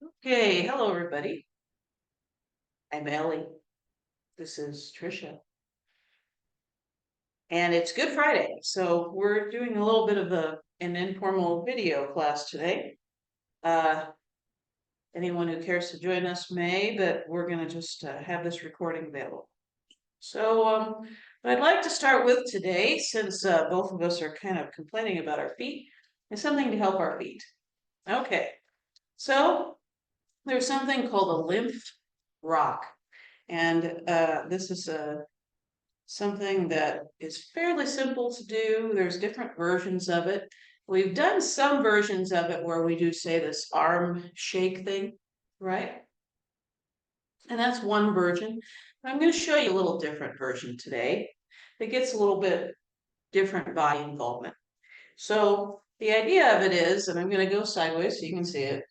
Okay, hello everybody. I'm Ellie. This is Trisha. And it's Good Friday, so we're doing a little bit of an informal video class today. Anyone who cares to join us may, but we're going to just have this recording available. So what I'd like to start with today, since both of us are kind of complaining about our feet, is something to help our feet. Okay, so there's something called a lymph rock. And this is something that is fairly simple to do. There's different versions of it. We've done some versions of it where we do, say, this arm shake thing, right? And that's one version. I'm going to show you a little different version today that gets a little bit different body involvement. So the idea of it is, and I'm going to go sideways so you can see it,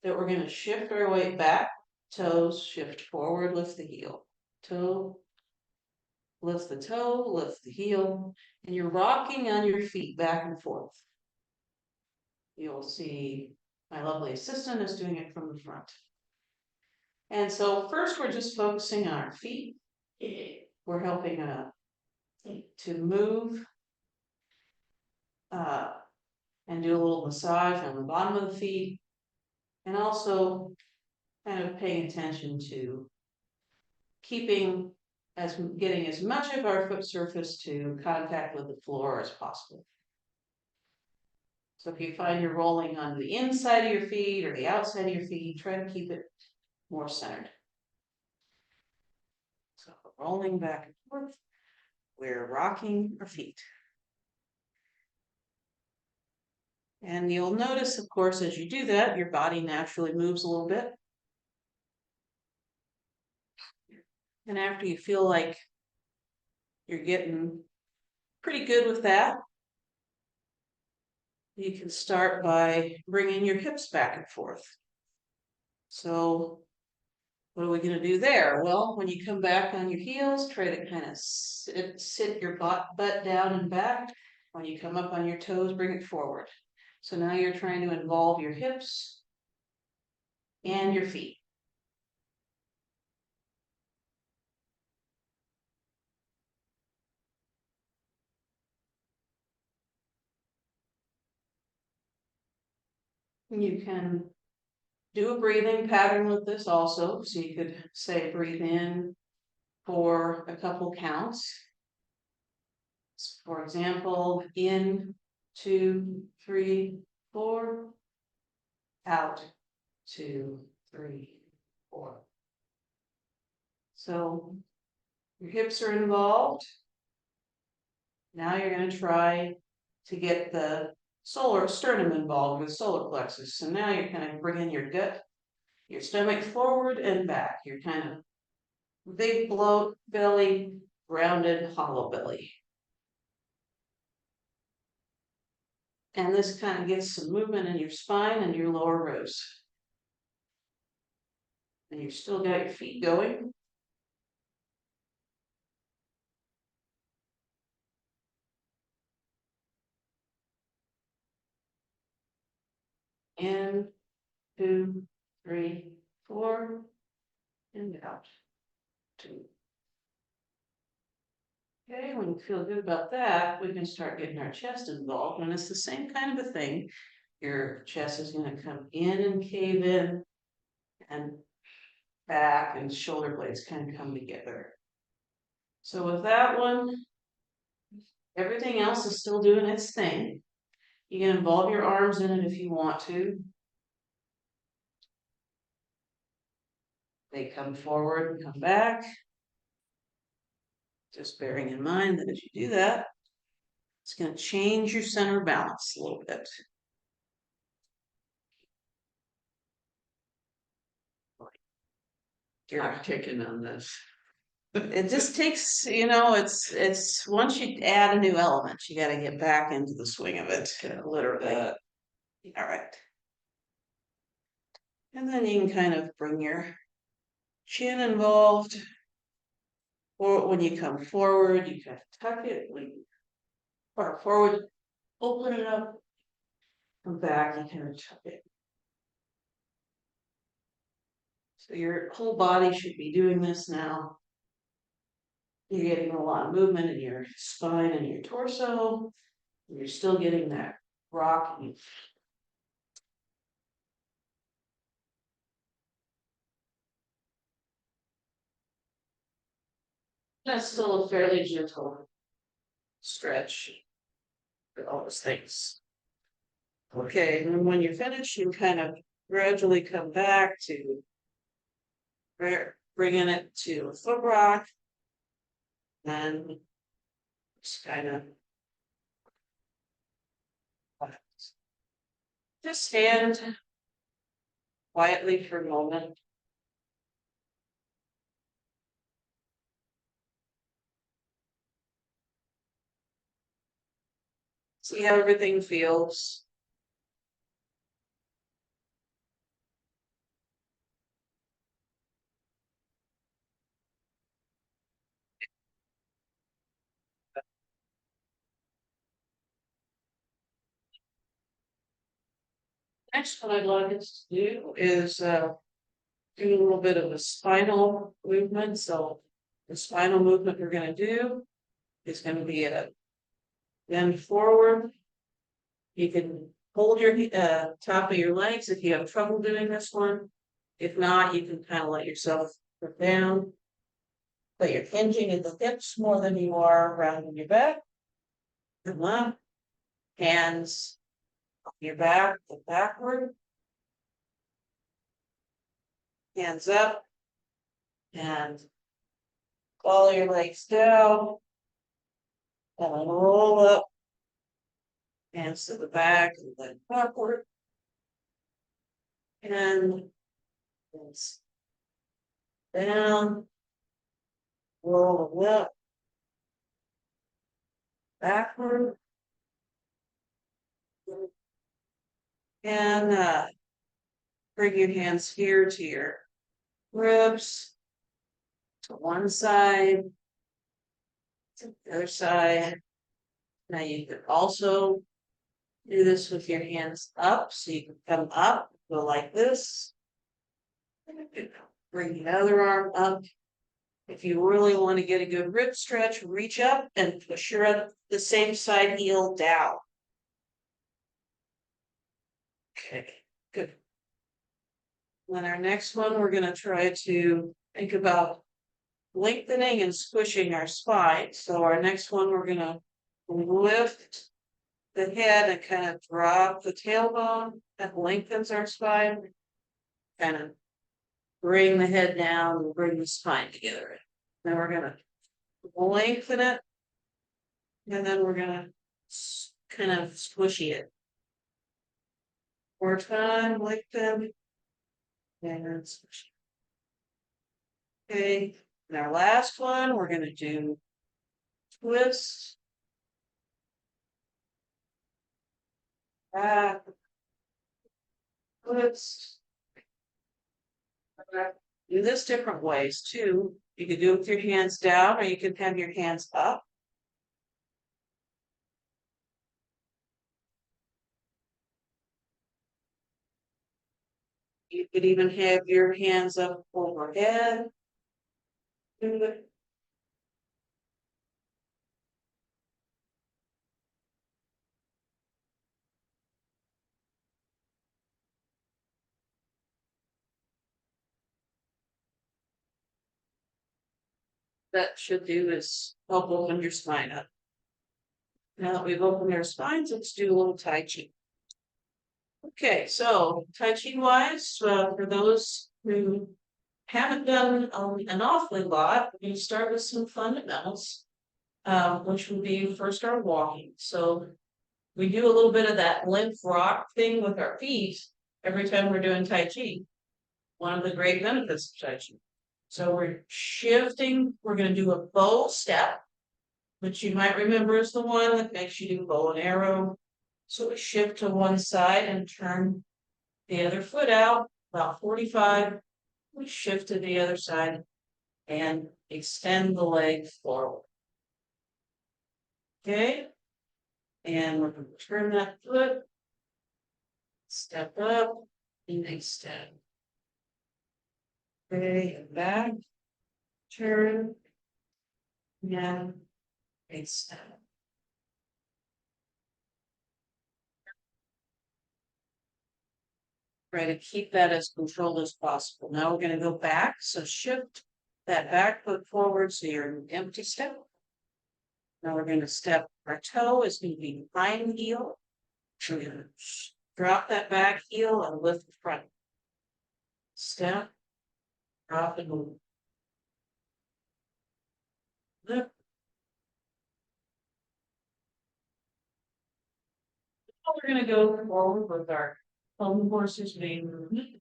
that we're going to shift our weight back, toes, shift forward, lift the heel, toe, lift the toe, lift the heel, and you're rocking on your feet back and forth. You'll see my lovely assistant is doing it from the front. And so first we're just focusing on our feet. We're helping to move and do a little massage on the bottom of the feet, and also kind of paying attention to getting as much of our foot surface to contact with the floor as possible. So if you find you're rolling on the inside of your feet or the outside of your feet, try to keep it more centered. So rolling back and forth, we're rocking our feet. And you'll notice, of course, as you do that, your body naturally moves a little bit. And after you feel like you're getting pretty good with that, you can start by bringing your hips back and forth. So what are we going to do there? Well, when you come back on your heels, try to kind of sit your butt down and back. When you come up on your toes, bring it forward. So now you're trying to involve your hips and your feet. You can do a breathing pattern with this also. So you could say breathe in for a couple counts. For example, in, 2, 3, 4, out, 2, 3, 4. So your hips are involved. Now you're going to try to get the solar sternum involved with solar plexus. So now you're kind of bringing your gut, your stomach forward and back. You're kind of big bloat belly, rounded hollow belly. And this kind of gets some movement in your spine and your lower ribs. And you've still got your feet going. In, 2, 3, 4, and out, 2. Okay, when you feel good about that, we can start getting our chest involved. And it's the same kind of a thing. Your chest is going to come in and cave in, and back and shoulder blades kind of come together. So with that one, everything else is still doing its thing. You can involve your arms in it if you want to. They come forward and come back. Just bearing in mind that as you do that, it's going to change your center balance a little bit. You're kicking on this. It just takes, it's once you add a new element, you got to get back into the swing of it, literally. All right. And then you can kind of bring your chin involved. Or when you come forward, you kind of tuck it, or forward, open it up, come back, you kind of tuck it. So your whole body should be doing this now. You're getting a lot of movement in your spine and your torso. And you're still getting that rocking. That's still a fairly gentle stretch for all those things. Okay, and then when you're finished, you kind of gradually come back to bringing it to a foot rock, and just kind of just stand quietly for a moment. See how everything feels. Next, what I'd like us to do is do a little bit of a spinal movement. So the spinal movement we're going to do is going to be a bend forward. You can hold your top of your legs if you have trouble doing this one. If not, you can kind of let yourself put down. But you're hinging at the hips more than you are rounding your back. Come up. Hands on your back and backward. Hands up. And follow your legs down. And then roll up. Hands to the back and then backward. And hands down. Roll up. Backward. And bring your hands here to your ribs, to one side, to the other side. Now you can also do this with your hands up, so you can come up, go like this. Bring the other arm up. If you really want to get a good rib stretch, reach up and push your the same side heel down. Okay, good. Then our next one, we're going to try to think about lengthening and squishing our spine. So our next one, we're going to lift the head and kind of drop the tailbone. That lengthens our spine. Kind of bring the head down and bring the spine together. Then we're going to lengthen it. And then we're going to kind of squishy it. More time, lengthen. And squishy. Okay. And our last one, we're going to do twist. Back. Twist. Do this different ways too. You could do it with your hands down, or you could have your hands up. You could even have your hands up overhead. That should do is help open your spine up. Now that we've opened our spines, let's do a little Tai Chi. Okay, so Tai Chi wise, for those who haven't done an awfully lot, we're going to start with some fundamentals, which would be first our walking. So we do a little bit of that limp rock thing with our feet every time we're doing Tai Chi. One of the great benefits of Tai Chi. So we're shifting, we're going to do a bow step, which you might remember is the one that makes you do bow and arrow. So we shift to one side and turn the other foot out, about 45. We shift to the other side and extend the leg forward. Okay? And we're going to turn that foot, step up, and extend. Okay, and back, turn, and a step. Try to keep that as controlled as possible. Now we're going to go back, so shift that back foot forward so you're in an empty step. Now we're going to step, our toe is going to be behind heel. We're going to drop that back heel and lift the front. Step, drop and move. Lift. Now we're going to go forward with our home horse's main movement.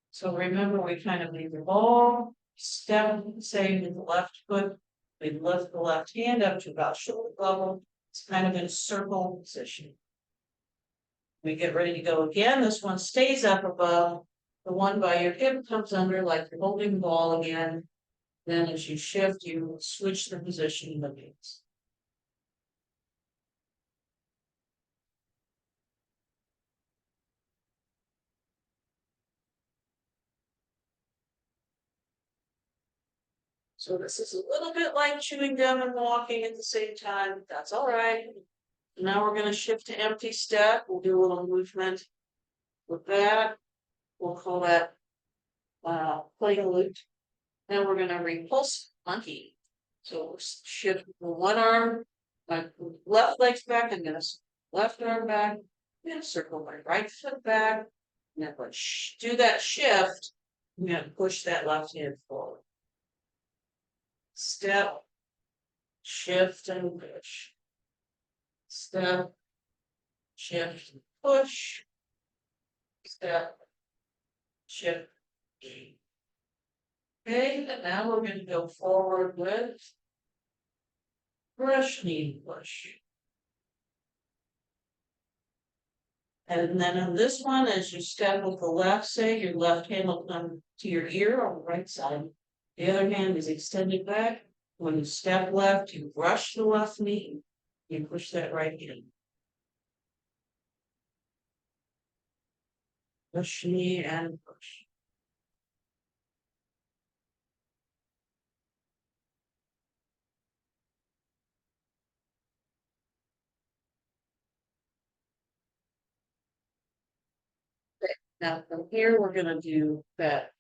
So remember, we kind of leave the ball, step, say with the left foot, we lift the left hand up to about shoulder level. It's kind of in a circle position. We get ready to go again. This one stays up above. The one by your hip comes under like you're holding the ball again. Then as you shift, you switch the position of the knees. So this is a little bit like chewing gum and walking at the same time. That's all right. Now we're going to shift to empty step. We'll do a little movement with that. We'll call that playing loot. Then we're going to repulse monkey. So we'll shift one arm, my left leg's back, I'm going to left arm back, I'm going to circle my right foot back, and then do that shift, I'm going to push that left hand forward. Step, shift, and push. Step, shift, push. Step, shift. Okay, and now we're going to go forward with brush, knee, push. And then on this one, as you step with the left, say your left hand will come to your ear on the right side. The other hand is extended back. When you step left, you brush the left knee. You push that right hand. Push knee and push. Okay. Now from here, we're going to do that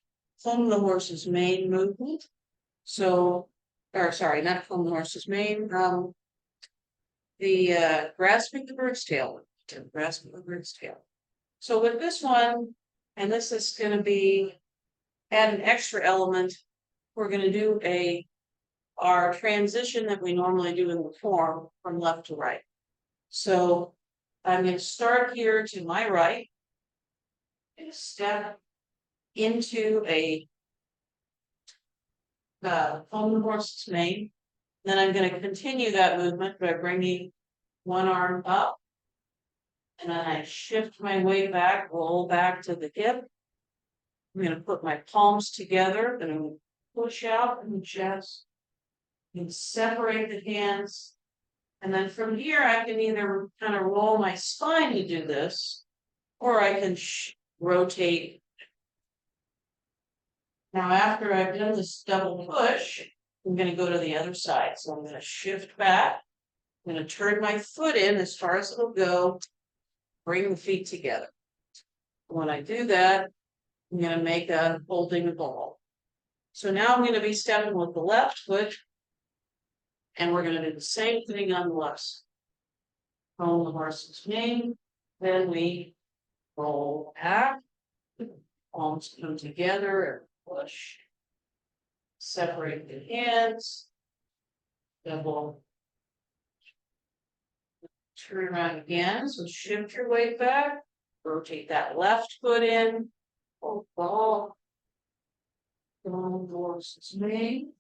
from the horse's main movement. So, or sorry, not from the horse's mane. The grasping the bird's tail. Grasping the bird's tail. So with this one, and this is going to be add an extra element. We're going to do our transition that we normally do in the form from left to right. So I'm going to start here to my right and step into a from the horse's mane. Then I'm going to continue that movement by bringing one arm up. And then I shift my way back, roll back to the hip. I'm going to put my palms together and I'm going to push out in the chest and separate the hands. And then from here, I can either kind of roll my spine to do this, or I can rotate. Now, after I've done this double push, I'm going to go to the other side. So I'm going to shift back. I'm going to turn my foot in as far as it'll go, bring the feet together. When I do that, I'm going to make a holding the ball. So now I'm going to be stepping with the left foot, and we're going to do the same thing on the left side. Hold the horse's mane, then we roll back, palms come together and push. Separate the hands, double. Turn around again, so shift your weight back, rotate that left foot in, hold ball, hold the horse's mane.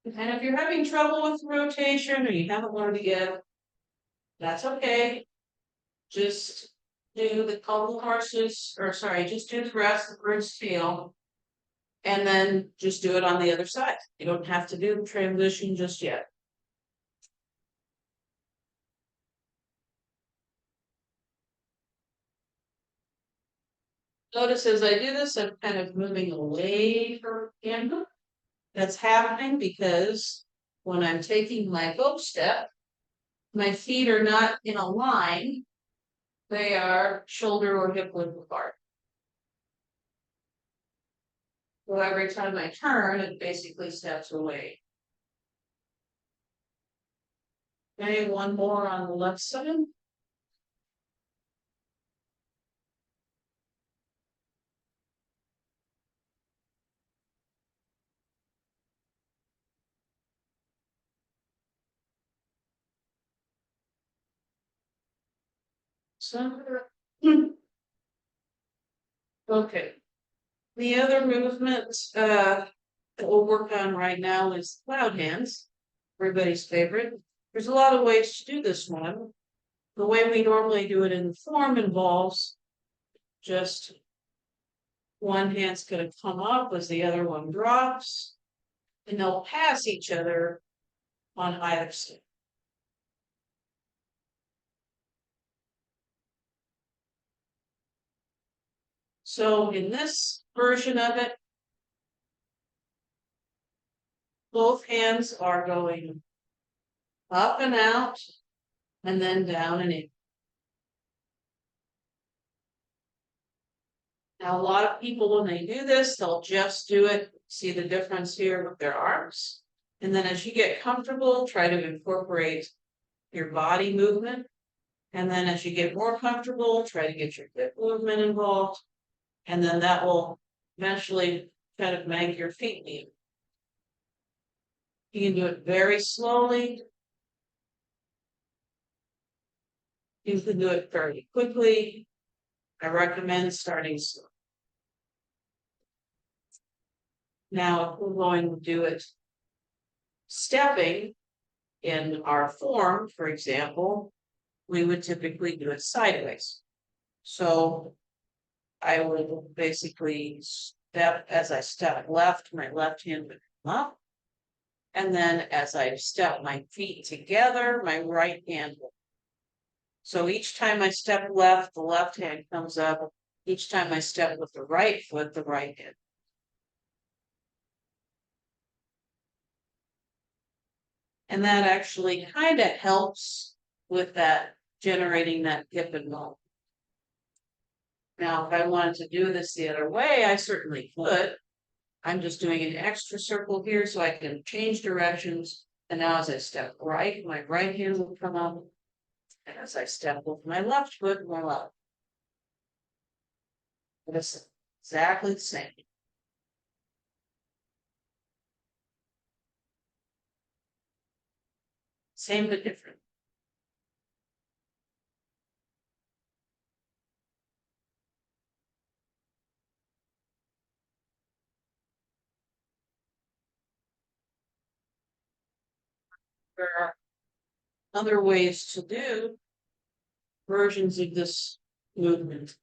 And if you're having trouble with rotation or you haven't learned it yet, that's okay. Just do the couple horses, or sorry, just do the rest of the bird's tail, and then just do it on the other side. You don't have to do the transition just yet. Notice as I do this, I'm kind of moving away from camera. That's happening because when I'm taking my bow step, my feet are not in a line. They are shoulder or hip width apart. So every time I turn, it basically steps away. Okay, one more on the left side. So, okay. The other movement that we'll work on right now is cloud hands, everybody's favorite. There's a lot of ways to do this one. The way we normally do it in the form involves just one hand's going to come up as the other one drops, and they'll pass each other on either side. So in this version of it, both hands are going up and out, and then down and in. Now, a lot of people, when they do this, they'll just do it, see the difference here with their arms. And then as you get comfortable, try to incorporate your body movement. And then as you get more comfortable, try to get your hip movement involved. And then that will eventually kind of make your feet move. You can do it very slowly. You can do it very quickly. I recommend starting slow. Now, if we're going to do it stepping in our form, for example, we would typically do it sideways. So I would basically step, as I step left, my left hand would come up. And then as I step my feet together, my right hand will. So each time I step left, the left hand comes up. Each time I step with the right foot, the right hand. And that actually kind of helps with that, generating that hip and movement. Now, if I wanted to do this the other way, I certainly could. I'm just doing an extra circle here so I can change directions. And now as I step right, my right hand will come up. And as I step with my left foot, my left. It's exactly the same. Same but different. There are other ways to do versions of this movement.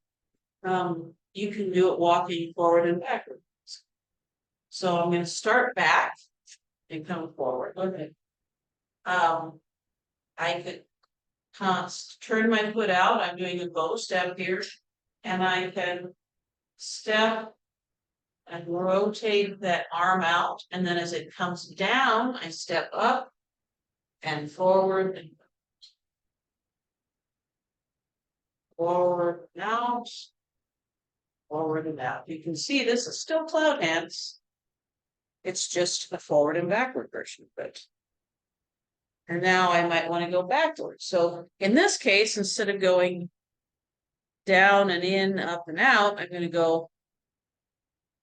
You can do it walking forward and backwards. So I'm going to start back and come forward. Okay. I could turn my foot out. I'm doing a bow step here, and I can step and rotate that arm out. And then as it comes down, I step up and forward and forward and out, forward and out. You can see this is still cloud hands. It's just a forward and backward version of it. And now I might want to go backwards. So in this case, instead of going down and in, up and out, I'm going to go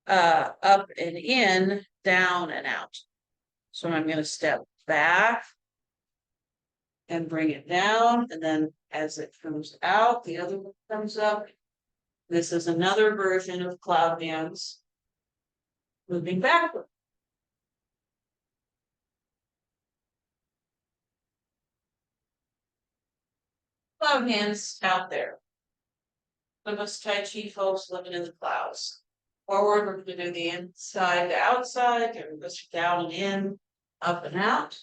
up and in, down and out. So I'm going to step back and bring it down. And then as it comes out, the other one comes up. This is another version of cloud hands moving backward. Cloud hands out there. Some of us Tai Chi folks living in the clouds. Forward, we're going to do the inside to outside, and this down and in, up and out.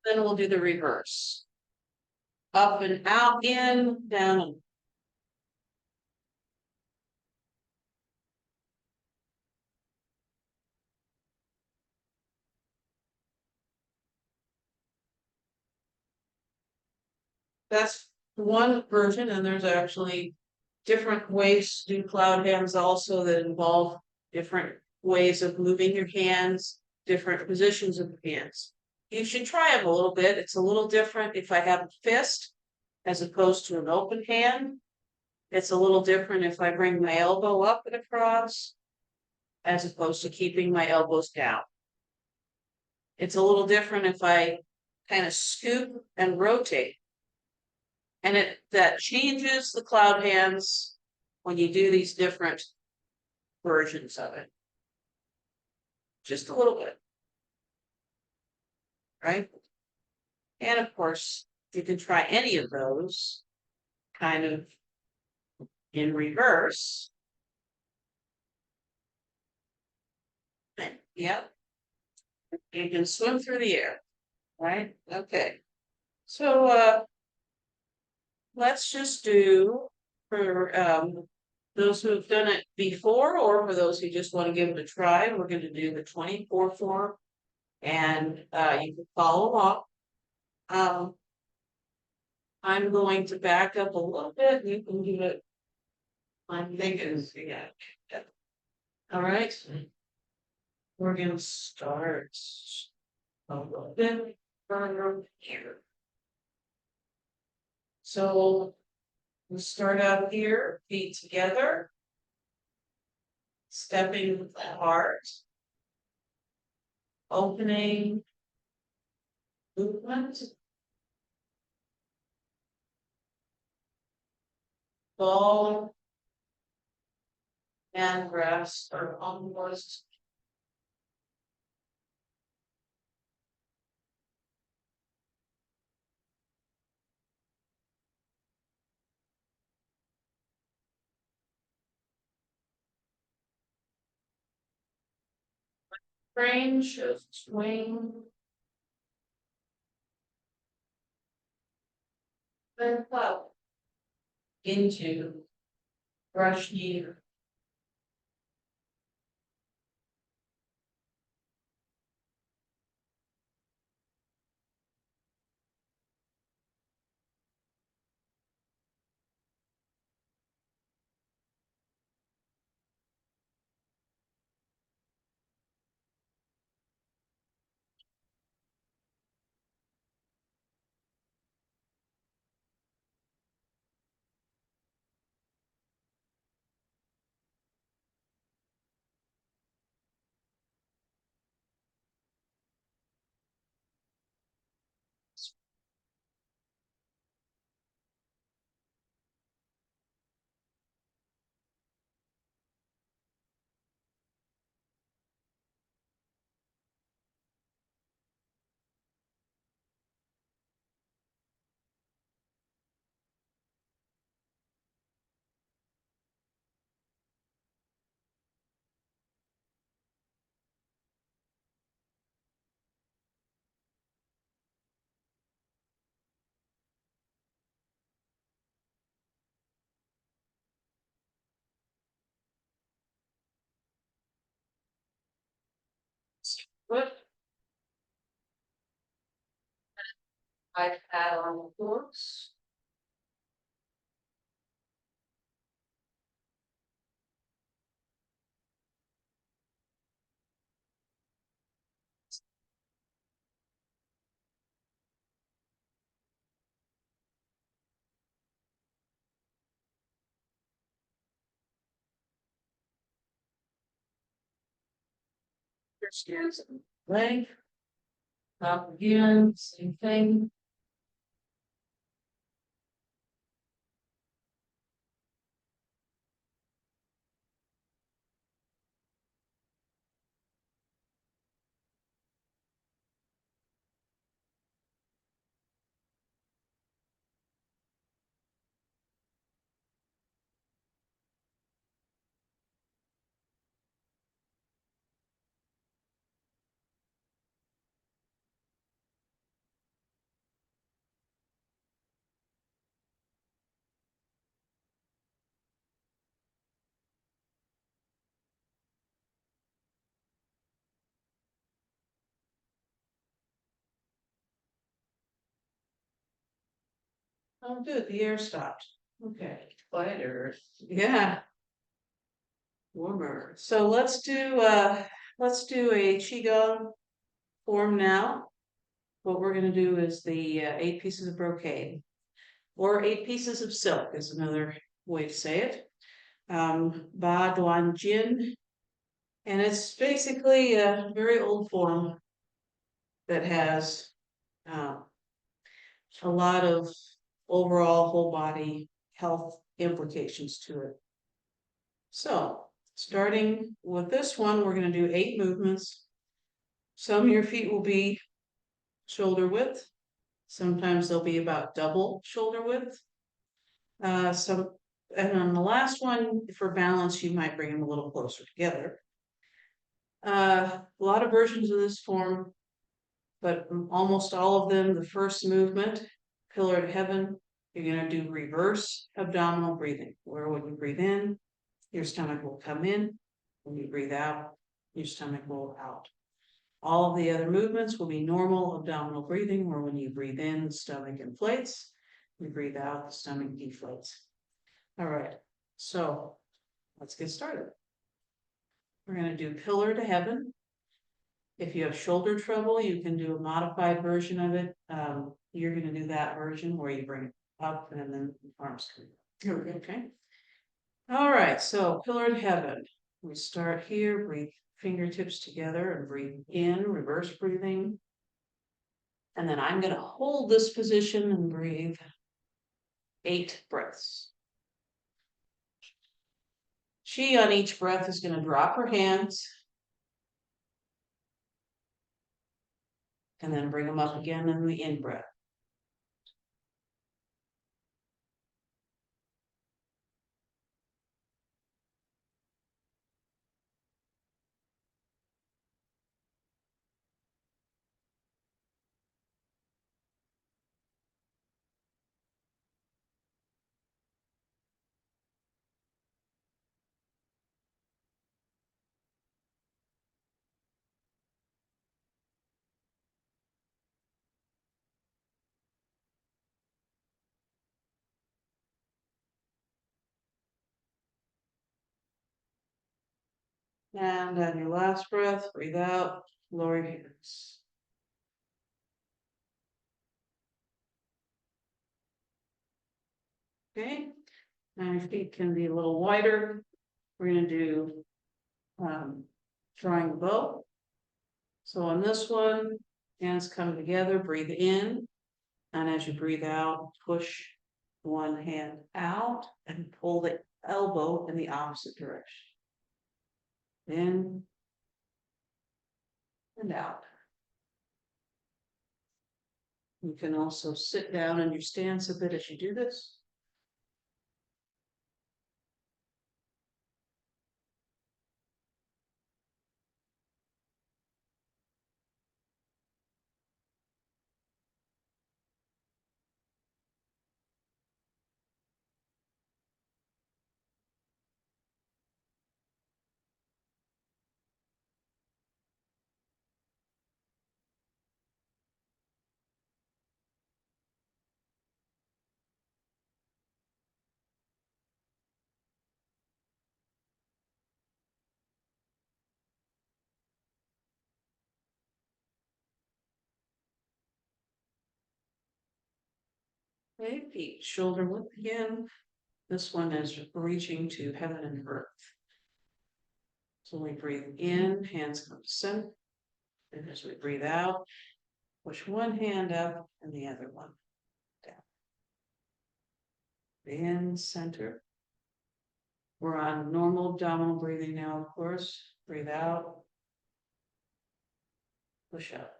Then we'll do the reverse. Up and out, in, down, and that's one version, and there's actually different ways to do cloud hands also that involve different ways of moving your hands, different positions of the hands. You should try them a little bit. It's a little different if I have a fist as opposed to an open hand. It's a little different if I bring my elbow up and across as opposed to keeping my elbows down. It's a little different if I kind of scoop and rotate. And that changes the cloud hands when you do these different versions of it. Just a little bit, right? And of course, you can try any of those kind of in reverse. Yep. You can swim through the air, right? Okay. So let's just do for those who have done it before or for those who just want to give it a try, we're going to do the 24 form and you can follow along. I'm going to back up a little bit. You can do it. I'm thinking, yeah. All right. We're going to start a little bit further here. So we'll start out here, feet together, stepping with the heart, opening, movement, ball, and rest or almost. Frame shows swing, then flow into brush knee. Put iPad on the books. Here's leg, up again, same thing. Oh, good, the air stopped. Okay, Quieter. yeah, warmer. So let's do a Qigong form now. What we're gonna do is the 8 pieces of brocade, or 8 pieces of silk is another way to say it. Ba Duan Jin, and it's basically a very old form that has uh, a lot of overall whole body health implications to it. So, starting with this one, we're going to do 8 movements. Some of your feet will be shoulder width. Sometimes they'll be about double shoulder width. So, and on the last one, for balance, you might bring them a little closer together. A lot of versions of this form, but almost all of them, the first movement, pillar to heaven, you're going to do reverse abdominal breathing, where when you breathe in, your stomach will come in. When you breathe out, your stomach will out. All of the other movements will be normal abdominal breathing, where when you breathe in, the stomach inflates. You breathe out, the stomach deflates. All right, so let's get started. We're going to do pillar to heaven. If you have shoulder trouble, you can do a modified version of it. You're going to do that version where you bring it up and then arms come up. Okay. All right, so pillar to heaven. We start here, breathe fingertips together and breathe in, reverse breathing. And then I'm going to hold this position and breathe 8 breaths. She on each breath is going to drop her hands and then bring them up again in the in breath. And on your last breath, breathe out, lower your hands. Okay, now your feet can be a little wider. We're going to do drawing the bow. So on this one, hands come together, breathe in. And as you breathe out, push one hand out and pull the elbow in the opposite direction. In and out. You can also sit down in your stance a bit as you do this. Okay, feet shoulder width again. This one is reaching to heaven and earth. So we breathe in, hands come to center. And as we breathe out, push one hand up and the other one down. In center. We're on normal abdominal breathing now, of course. Breathe out. Push up.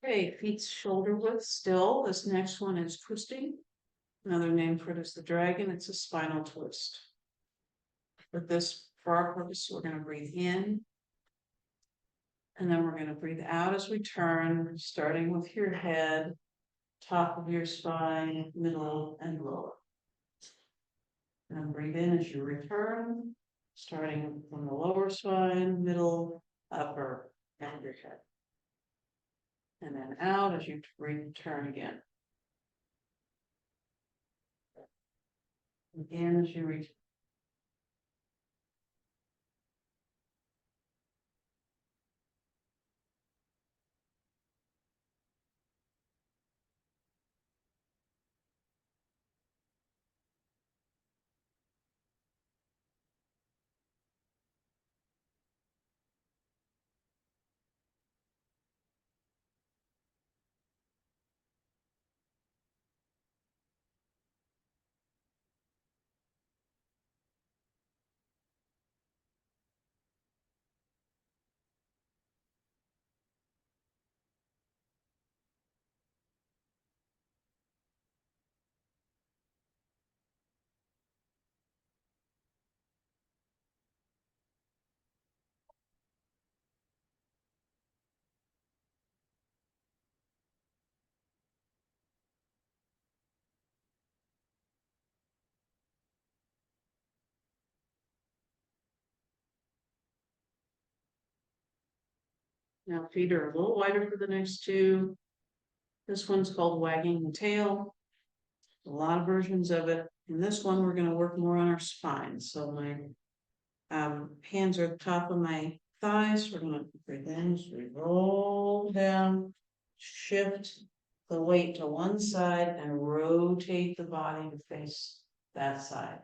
Okay, feet shoulder width still. This next one is twisting. Another name for it is the dragon. It's a spinal twist. For our purpose, we're going to breathe in. And then we're going to breathe out as we turn, starting with your head, top of your spine, middle, and lower. And breathe in as you return, starting from the lower spine, middle, upper, and your head. And then out as you return again. In as you return. Now feet are a little wider for the next two. This one's called wagging the tail. A lot of versions of it. In this one, we're going to work more on our spine. So my hands are at the top of my thighs. We're going to breathe in, so we roll down, shift the weight to one side, and rotate the body to face that side.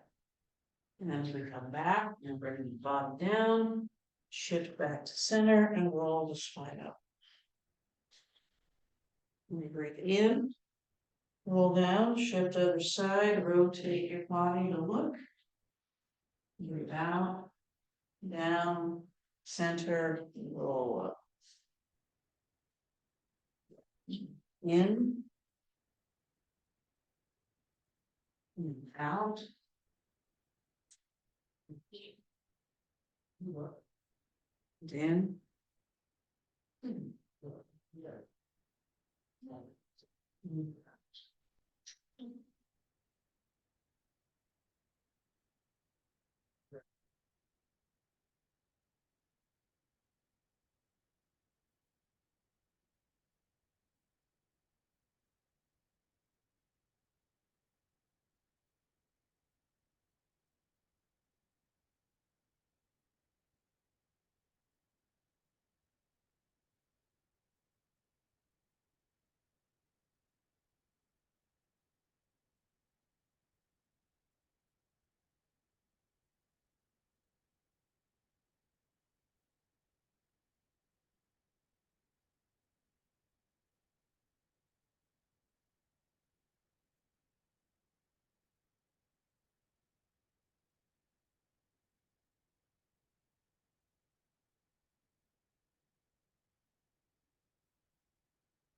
And then as we come back and bring the body down, shift back to center and roll the spine up. We breathe in, roll down, shift other side, rotate your body to look. Breathe out, down, center, roll up. In, and out. In.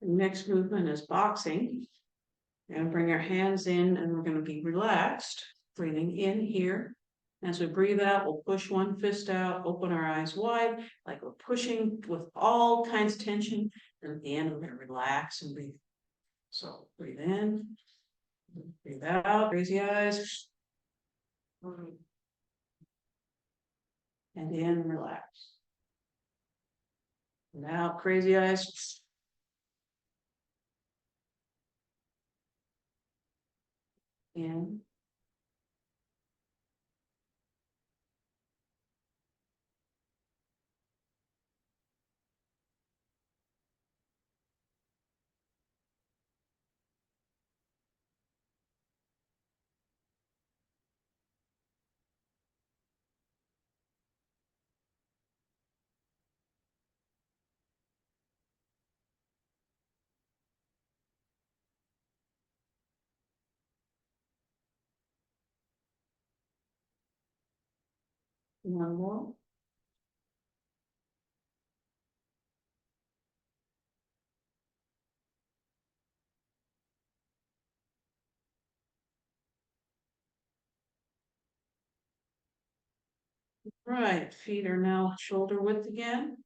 The next movement is boxing. We're going to bring our hands in and we're going to be relaxed, breathing in here. As we breathe out, we'll push one fist out, open our eyes wide, like we're pushing with all kinds of tension. And at the end, we're going to relax and breathe. So breathe in, breathe out, raise the eyes. And in, relax. And out, crazy eyes. In. One more. Right, feet are now shoulder width again.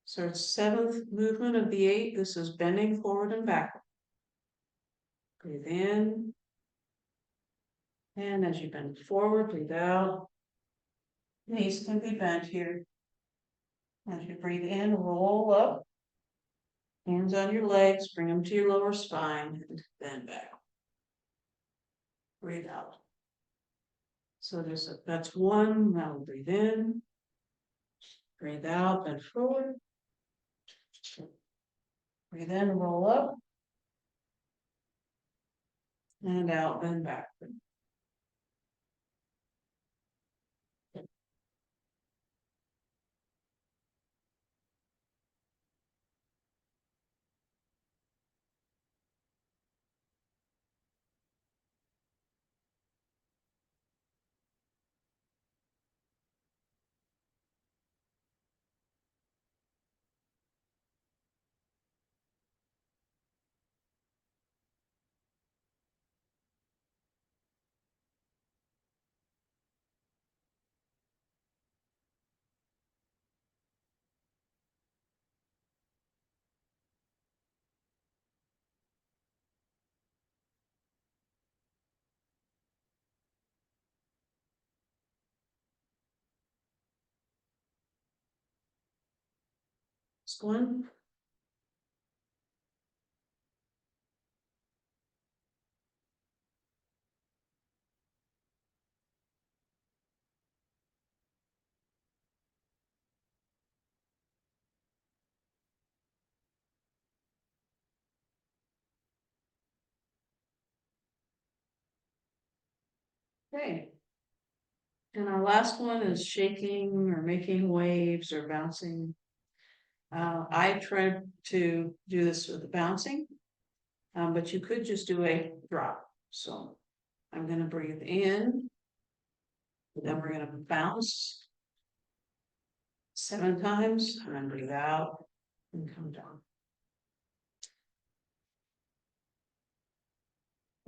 So it's seventh movement of the 8. This is bending forward and backward. Breathe in. And as you bend forward, breathe out. Knees can be bent here. As you breathe in, roll up. Hands on your legs, bring them to your lower spine, and bend back. Breathe out. So that's one. Now we'll breathe in. Breathe out, bend forward. Breathe in, roll up. And out, bend backward. Next one. Okay. And our last one is shaking or making waves or bouncing. I tried to do this with the bouncing, but you could just do a drop. So I'm going to breathe in, then we're going to bounce 7 times, and then breathe out and come down.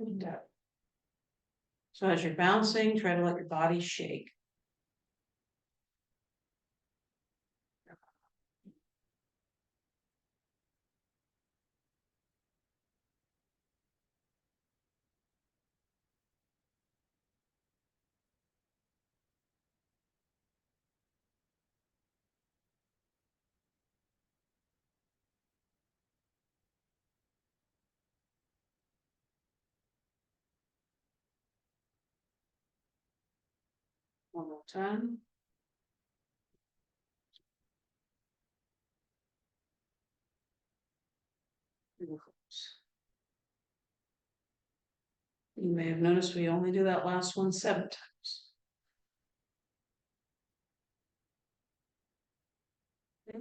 And down. So as you're bouncing, try to let your body shake. One more time. You may have noticed we only do that last one 7 times. Okay.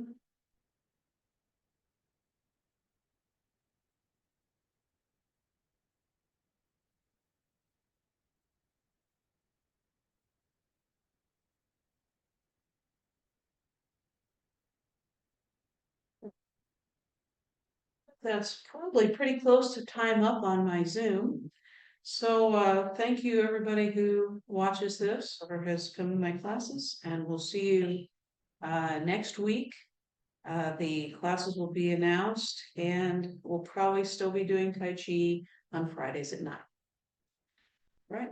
That's probably pretty close to time up on my Zoom. So thank you everybody who watches this or has come to my classes, and we'll see you next week. The classes will be announced, and we'll probably still be doing Tai Chi on Fridays at 9. Right.